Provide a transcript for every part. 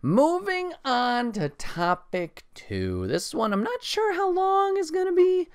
Moving on to topic 2. This one, I'm not sure how long is going to be,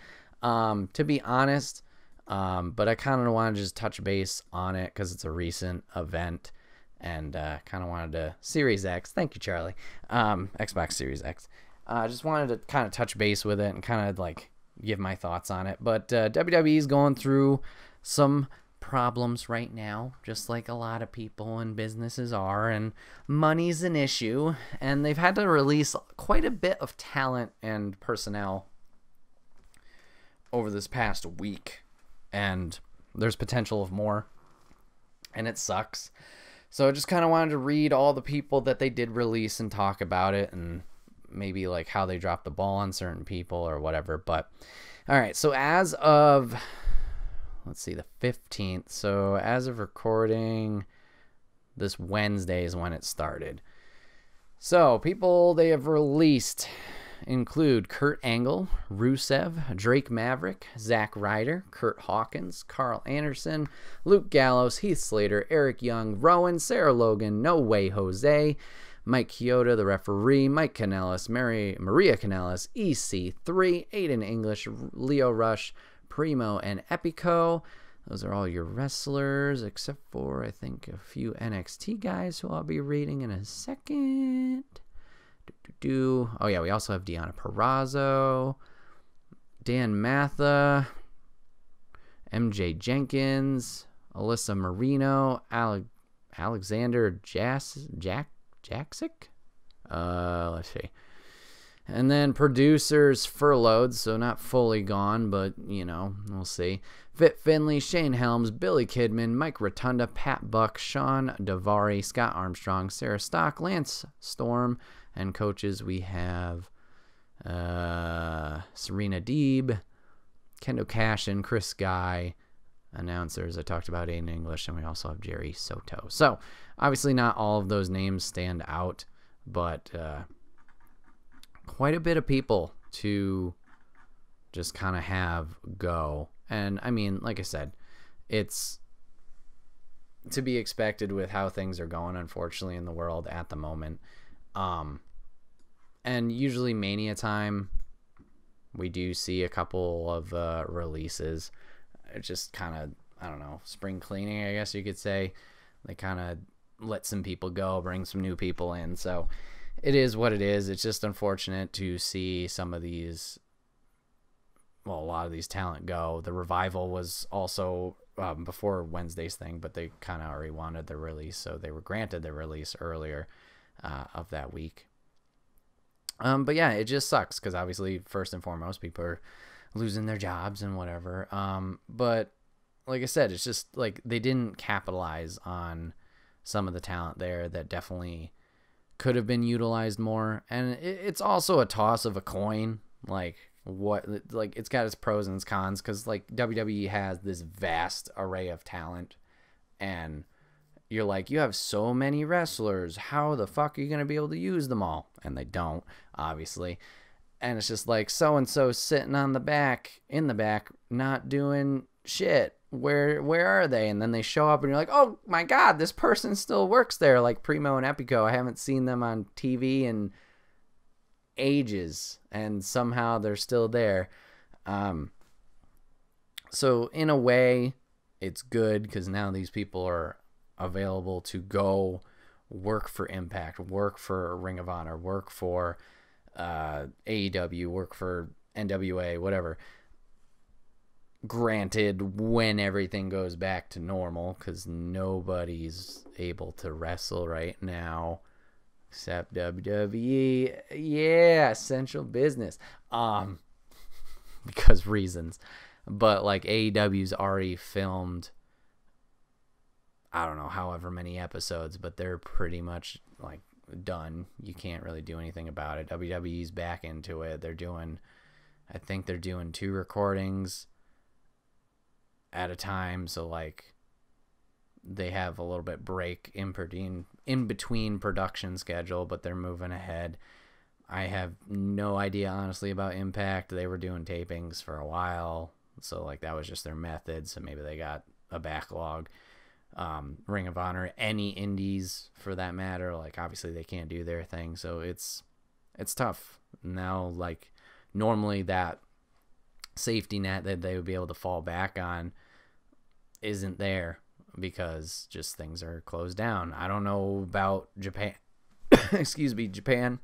to be honest. But I kind of want to just touch base on it because it's a recent event. And kind of wanted to... Series X. Thank you, Charlie. Xbox Series X. Just wanted to kind of touch base with it and kind of like give my thoughts on it. But WWE is going through some problems right now, just like a lot of people and businesses are, and money's an issue, and they've had to release quite a bit of talent and personnel over this past week, and there's potential of more, and it sucks. So I just kind of wanted to read all the people that they did release and talk about it, and maybe like how they dropped the ball on certain people or whatever. But all right, so as of, let's see, the 15th. So as of recording, this Wednesday is when it started. So people they have released include Kurt Angle, Rusev, Drake Maverick, Zack Ryder, Kurt Hawkins, Carl Anderson, Luke Gallows, Heath Slater, Eric Young, Rowan, Sarah Logan, No Way Jose, Mike Chioda, the referee, Mike Kanellis, Maria Kanellis, EC3, Aiden English, Leo Rush, Primo, and Epico. Those are all your wrestlers, except for, I think, a few NXT guys who I'll be reading in a second. Oh, yeah, we also have Deonna Purrazzo, Dan Matha, MJ Jenkins, Alyssa Marino, Alexander Jaksic? Let's see. And then producers furloughed, so not fully gone, but, you know, we'll see. Fit Finley, Shane Helms, Billy Kidman, Mike Rotunda, Pat Buck, Sean Davari, Scott Armstrong, Sarah Stock, Lance Storm, and coaches we have Serena Deeb, Kendo Cashin, Chris Guy. Announcers, I talked about Aiden English, and we also have Jerry Soto. So, obviously not all of those names stand out, but quite a bit of people to just kind of have go. And, I mean, like I said, it's to be expected with how things are going, unfortunately, in the world at the moment. And usually Mania time, we do see a couple of releases. It's just kind of, I don't know, spring cleaning, I guess you could say. They kind of let some people go, bring some new people in. So it is what it is. It's just unfortunate to see some of these, well, a lot of these talent go. The Revival was also before Wednesday's thing, but they kind of already wanted their release, so they were granted their release earlier of that week. But yeah, it just sucks because obviously, first and foremost, people are losing their jobs and whatever. But like I said, it's just like they didn't capitalize on some of the talent there that definitely could have been utilized more. And it's also a toss of a coin. Like it's got its pros and its cons, because like WWE has this vast array of talent, and you're like, you have so many wrestlers, how the fuck are you going to be able to use them all? And they don't, obviously. And it's just like so-and-so sitting in the back, not doing shit. Where are they? And then they show up and you're like, oh my God, this person still works there. Like Primo and Epico. I haven't seen them on TV in ages, and somehow they're still there. So in a way, it's good because now these people are available to go work for Impact, work for Ring of Honor, work for AEW, work for NWA, whatever. Granted, when everything goes back to normal, because nobody's able to wrestle right now except WWE. Yeah, essential business. Because reasons. But like AEW's already filmed, I don't know, however many episodes, but they're pretty much like done. You can't really do anything about it. WWE's back into it. I think they're doing 2 recordings at a time, so like they have a little bit break in between production schedule, but they're moving ahead. I have no idea honestly about Impact. They were doing tapings for a while, so like that was just their method, so maybe they got a backlog. Ring of Honor, any indies for that matter. Like, obviously they can't do their thing, so it's tough now. Like, normally that safety net that they would be able to fall back on isn't there because just things are closed down. I don't know about Japan. Excuse me, Japan.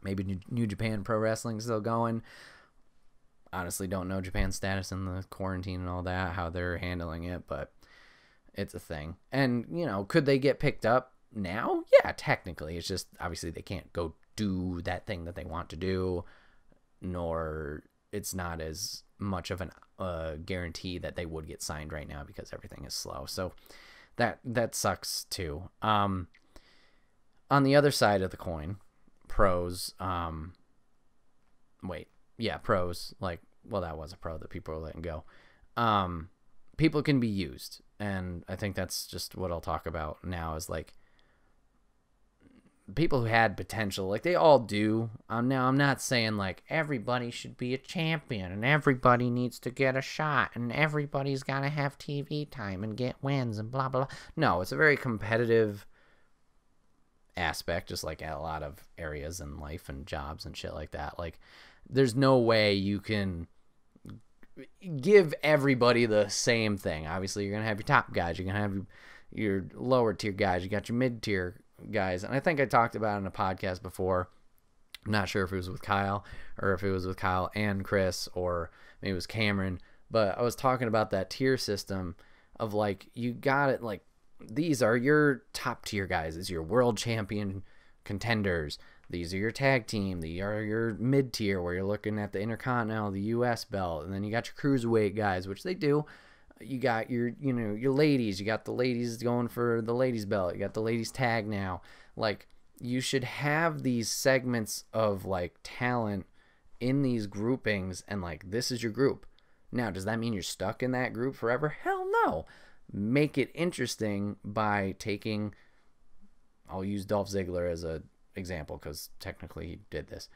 Maybe New Japan Pro Wrestling still going. Honestly, don't know Japan's status in the quarantine and all that, how they're handling it, but it's a thing. And, you know, could they get picked up now? Yeah, technically. It's just, obviously, they can't go do that thing that they want to do, nor it's not as much of a guarantee that they would get signed right now because everything is slow. So that sucks, too. On the other side of the coin, pros, pros, like, well, that was a pro that people are letting go. People can be used, and I think that's just what I'll talk about now is, like, people who had potential, like, they all do. Now, I'm not saying, like, everybody should be a champion, and everybody needs to get a shot, and everybody's got to have TV time and get wins and blah, blah, blah. No, it's a very competitive aspect, just like a lot of areas in life and jobs and shit like that. Like, there's no way you can give everybody the same thing. Obviously, you're gonna have your top guys, you're gonna have your lower tier guys, you got your mid tier guys, and I think I talked about it in a podcast before. I'm not sure if it was with Kyle or if it was with Kyle and Chris, or maybe it was Cameron, but I was talking about that tier system of, like, you got it, like, these are your top tier guys. It's your world champion contenders. These are your tag team. These are your mid tier where you're looking at the Intercontinental, the US belt, and then you got your cruiserweight guys, which they do. You got your, you know, your ladies. You got the ladies going for the ladies belt. You got the ladies tag now. Like, you should have these segments of, like, talent in these groupings, and, like, this is your group. Now, does that mean you're stuck in that group forever? Hell no. Make it interesting by taking, I'll use Dolph Ziggler as a example because technically he did this.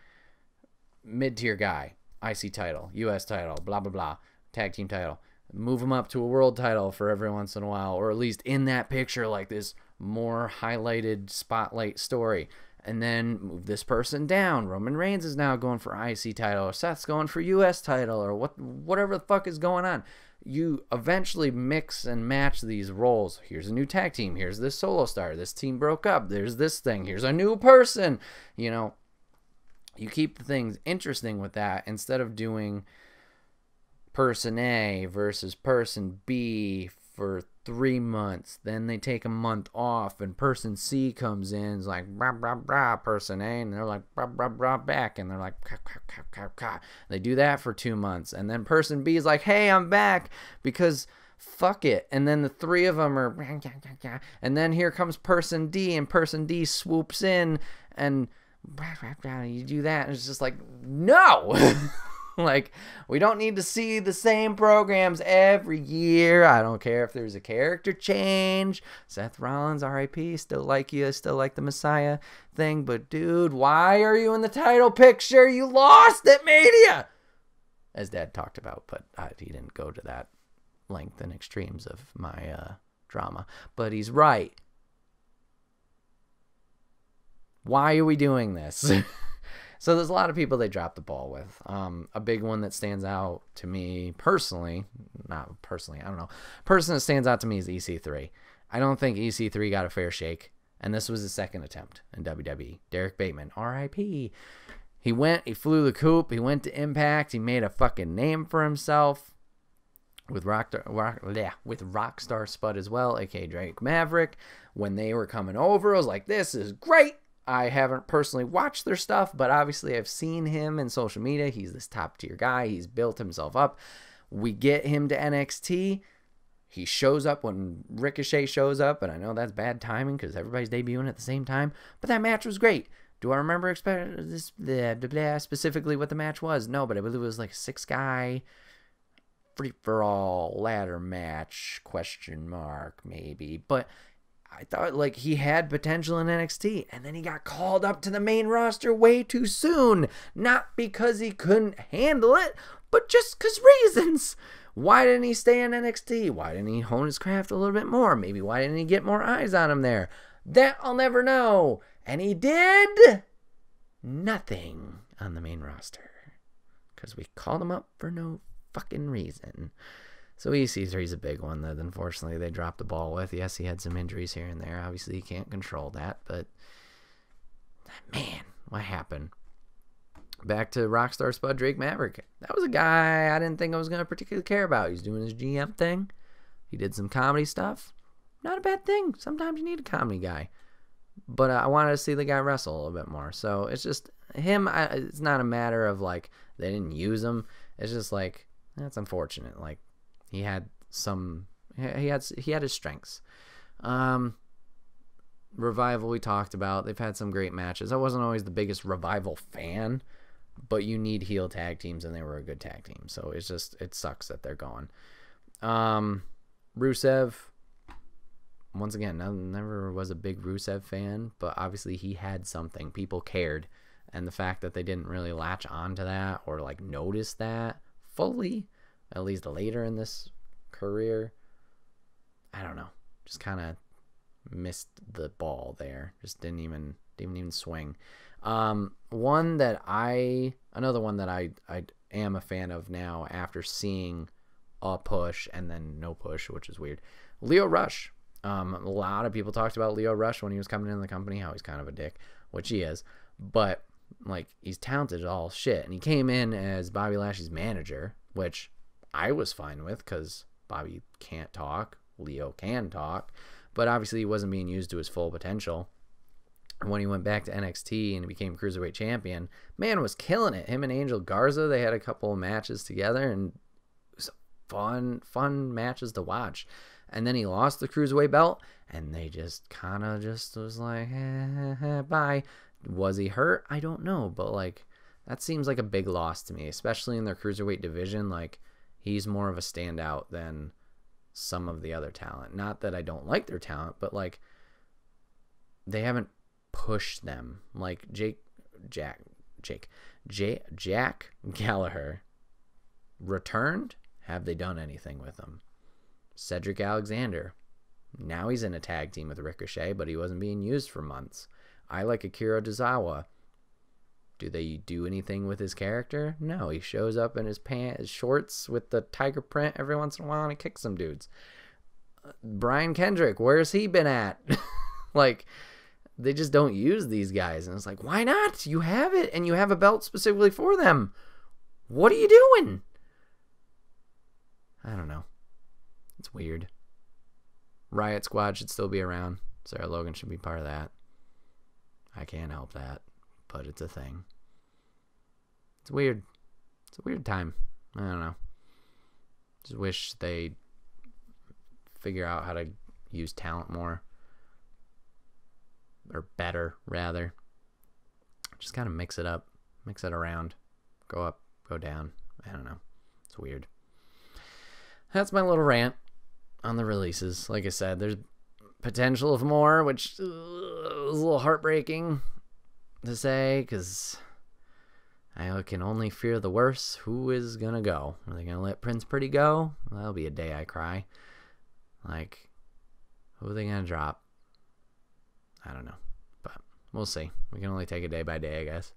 Mid-tier guy, IC title, US title, blah, blah, blah, tag team title. Move him up to a world title for every once in a while, or at least in that picture, like this more highlighted spotlight story. And then move this person down. Roman Reigns is now going for IC title, or Seth's going for US title, or whatever the fuck is going on. You eventually mix and match these roles. Here's a new tag team. Here's this solo star. This team broke up. There's this thing. Here's a new person. You know, you keep the things interesting with that instead of doing person A versus person B for 3 months. Then they take a month off and person C comes in. It's like, brah, brah, brah, person A. And they're like, brah, brah, brah, back. And they're like, ka, ka, ka, ka, ka. They do that for 2 months. And then person B is like, hey, I'm back because fuck it. And then the three of them are, and then here comes person D, and person D swoops in and you do that. And it's just like, no. Like, we don't need to see the same programs every year. I don't care if there's a character change. Seth Rollins, RIP, still like you, still like the Messiah thing. But, dude, why are you in the title picture? You lost at Mania! As Dad talked about, but he didn't go to that length and extremes of my drama. But he's right. Why are we doing this? So there's a lot of people they drop the ball with. A big one that stands out to me personally, not personally, I don't know. Person that stands out to me is EC3. I don't think EC3 got a fair shake, and this was his second attempt in WWE. Derek Bateman, RIP. He flew the coop, he went to Impact, he made a fucking name for himself with Rockstar Spud as well, aka Drake Maverick. When they were coming over, I was like, this is great. I haven't personally watched their stuff, but obviously I've seen him in social media. He's this top tier guy. He's built himself up. We get him to NXT. He shows up when Ricochet shows up, and I know that's bad timing because everybody's debuting at the same time, but that match was great. Do I remember specifically what the match was? No, but I believe it was like a 6-guy free-for-all ladder match, question mark, maybe. But I thought, like, he had potential in NXT, and then he got called up to the main roster way too soon. Not because he couldn't handle it, but just because reasons. Why didn't he stay in NXT? Why didn't he hone his craft a little bit more? Maybe why didn't he get more eyes on him there? That I'll never know. And he did nothing on the main roster because we called him up for no fucking reason. So EC3's a big one that unfortunately they dropped the ball with. Yes, he had some injuries here and there. Obviously, he can't control that, but man, what happened? Back to Rockstar Spud Drake Maverick. That was a guy I didn't think I was going to particularly care about. He's doing his GM thing. He did some comedy stuff. Not a bad thing. Sometimes you need a comedy guy. But I wanted to see the guy wrestle a little bit more. So it's just him. It's not a matter of like they didn't use him. It's just like that's unfortunate. Like he had his strengths. Revival we talked about. They've had some great matches. I wasn't always the biggest Revival fan, but you need heel tag teams, and they were a good tag team. So it's just it sucks that they're gone. Rusev. Once again, I never was a big Rusev fan, but obviously he had something. People cared. And the fact that they didn't really latch onto that or like notice that fully, at least later in this career, I don't know. Just kind of missed the ball there. Just didn't even swing. Another one that I am a fan of now after seeing a push and then no push, which is weird. Lio Rush. A lot of people talked about Lio Rush when he was coming into the company, how he's kind of a dick, which he is, but like he's talented as all shit. And he came in as Bobby Lashley's manager, which I was fine with because Bobby can't talk, Lio can talk, but obviously he wasn't being used to his full potential. When he went back to NXT and became Cruiserweight Champion, man was killing it. Him and Angel Garza, they had a couple of matches together, and it was fun matches to watch. And then he lost the Cruiserweight belt, and they just kind of just was like, bye. Was he hurt? I don't know, but like that seems like a big loss to me, especially in their Cruiserweight division. Like he's more of a standout than some of the other talent. Not that I don't like their talent, but like they haven't pushed them. Like Jack Gallagher returned. Have they done anything with him? Cedric Alexander. Now he's in a tag team with Ricochet, but he wasn't being used for months. I like Akira Tozawa. Do they do anything with his character? No, he shows up in his shorts with the tiger print every once in a while and he kicks some dudes. Brian Kendrick, where's he been at? Like, they just don't use these guys. And it's like, why not? You have it, and you have a belt specifically for them. What are you doing? I don't know. It's weird. Riot Squad should still be around. Sarah Logan should be part of that. I can't help that, but it's a thing. It's weird. It's a weird time. I don't know. Just wish they figure out how to use talent more. Or better, rather. Just kind of mix it up. Mix it around. Go up, go down. I don't know. It's weird. That's my little rant on the releases. Like I said, there's potential of more, which is a little heartbreaking to say because I can only fear the worst. Who is going to go? Are they going to let Prince Pretty go? That'll be a day I cry. Like, who are they going to drop? I don't know, but we'll see. We can only take it day by day, I guess.